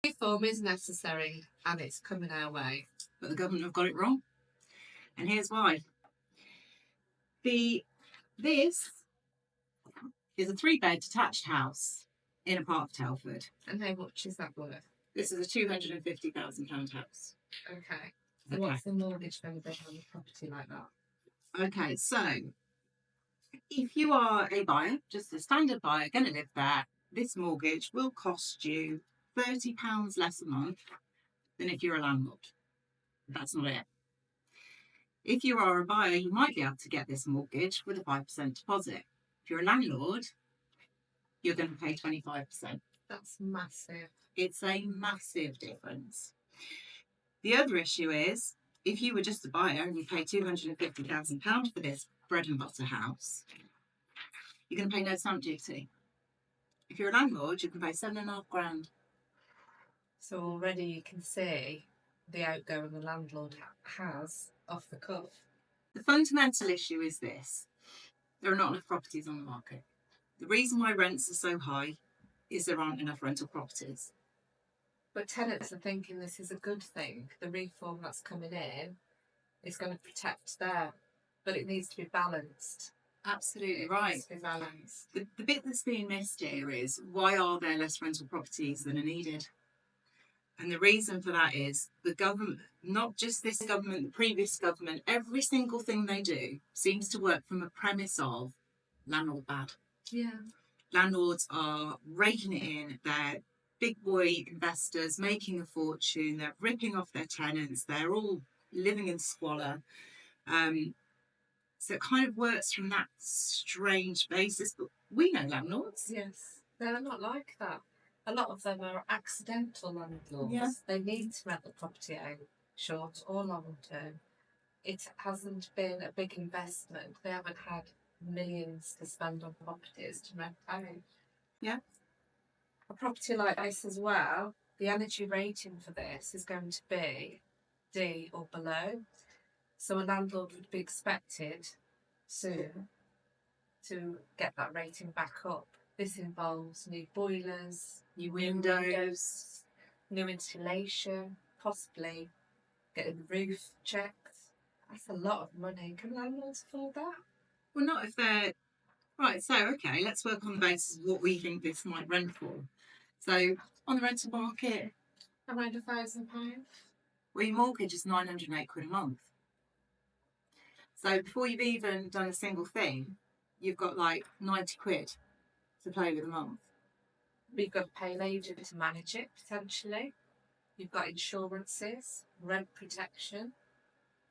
Reform is necessary and it's coming our way. But the government have got it wrong. And here's why. This is a 3-bed detached house in a part of Telford. And how much is that worth? This is a £250,000 house. Okay. So what's the mortgage going to be on a property like that? Okay, so if you are a buyer, just a standard buyer, going to live there, this mortgage will cost you £30 less a month than if you're a landlord. That's not it. If you are a buyer, you might be able to get this mortgage with a 5% deposit. If you're a landlord, you're going to pay 25%. That's massive. It's a massive difference. The other issue is, if you were just a buyer and you pay £250,000 for this bread and butter house, you're going to pay no stamp duty. If you're a landlord, you can pay £7,500. So already you can see the outgoing the landlord has off the cuff. The fundamental issue is this: there are not enough properties on the market. The reason why rents are so high is there aren't enough rental properties. But tenants are thinking this is a good thing. The reform that's coming in is going to protect them, but it needs to be balanced. Absolutely right. It needs to be balanced. The bit that's being missed here is, why are there less rental properties than are needed? And the reason for that is the government, not just this government, the previous government, every single thing they do seems to work from a premise of landlord bad. Yeah. Landlords are raking it in. They're big boy investors making a fortune. They're ripping off their tenants. They're all living in squalor. So it kind of works from that strange basis. But we know landlords. Yes. They're not like that. A lot of them are accidental landlords. Yeah. They need to rent the property out, short or long term. It hasn't been a big investment. They haven't had millions to spend on properties to rent out. Yeah. A property like this as well, the energy rating for this is going to be D or below. So a landlord would be expected soon to get that rating back up. This involves new boilers, new windows, new insulation, possibly getting the roof checked. That's a lot of money. Can landlords afford that? Well, not if they're... Right, so, okay, let's work on the basis of what we think this might rent for. So, on the rental market... Around £1,000. Well, your mortgage is £908 a month. So, before you've even done a single thing, you've got like £90 to play with a month. We've got to pay an agent to manage it, potentially. You've got insurances, rent protection.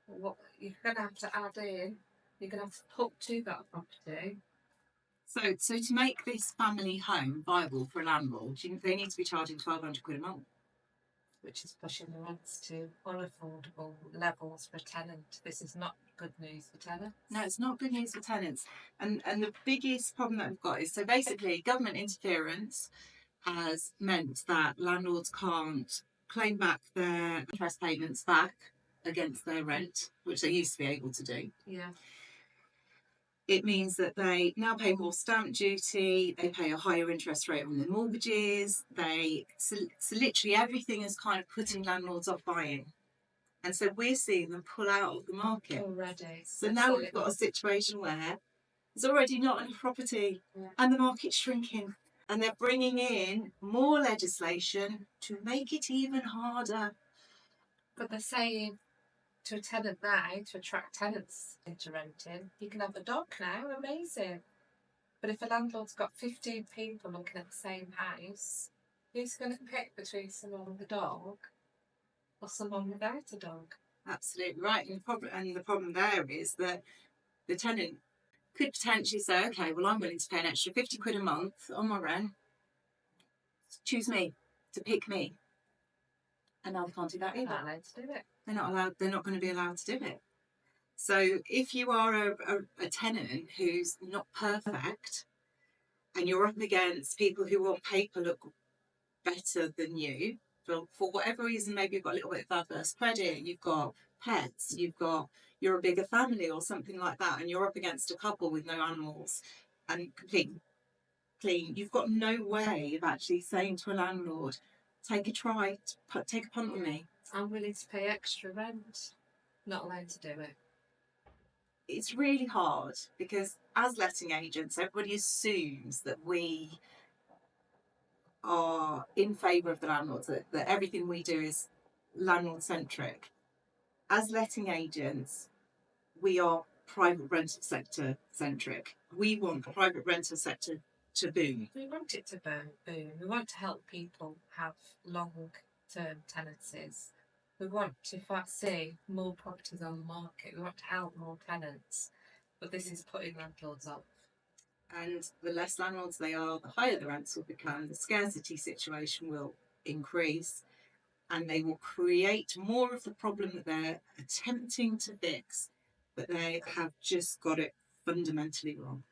What you're going to have to add in, you're going to have to put to that property. So to make this family home viable for a landlord, they need to be charging £1,200 a month. Which is pushing the rents to unaffordable levels for a tenant. This is not good news for tenants. No, it's not good news for tenants. And the biggest problem that we've got is, so basically government interference has meant that landlords can't claim back their interest payments back against their rent, which they used to be able to do. Yeah. It means that they now pay more stamp duty, they pay a higher interest rate on their mortgages, so literally everything is kind of putting landlords off buying. And so we're seeing them pull out of the market. Already. So now we've got a situation where there's already not enough property, and the market's shrinking. And they're bringing in more legislation to make it even harder. But they're saying to a tenant now, to attract tenants into renting, you can have a dog now, amazing. But if a landlord's got 15 people looking at the same house, who's going to pick between someone with a dog or someone without a dog? Absolutely right. And the problem there is that the tenant could potentially say, okay, well, I'm willing to pay an extra £50 a month on my rent. Choose me, to pick me. And now they can't do that either. They're not allowed to do it. They're not going to be allowed to do it. So if you are a tenant who's not perfect and you're up against people who on paper look better than you, for whatever reason, maybe you've got a little bit of adverse credit, you've got pets, you're a bigger family or something like that, and you're up against a couple with no animals and completely clean, you've got no way of actually saying to a landlord, take a try, take a punt on me. I'm willing to pay extra rent. Not allowed to do it. It's really hard because as letting agents, everybody assumes that we are in favour of the landlords, that everything we do is landlord centric. As letting agents, we are private rental sector centric. We want the private rental sector to boom. We want it to boom. We want to help people have long-term tenancies. We want to see more properties on the market. We want to help more tenants. But this is putting landlords off. And the less landlords they are, the higher the rents will become. The scarcity situation will increase, and they will create more of the problem that they're attempting to fix, but they have just got it fundamentally wrong.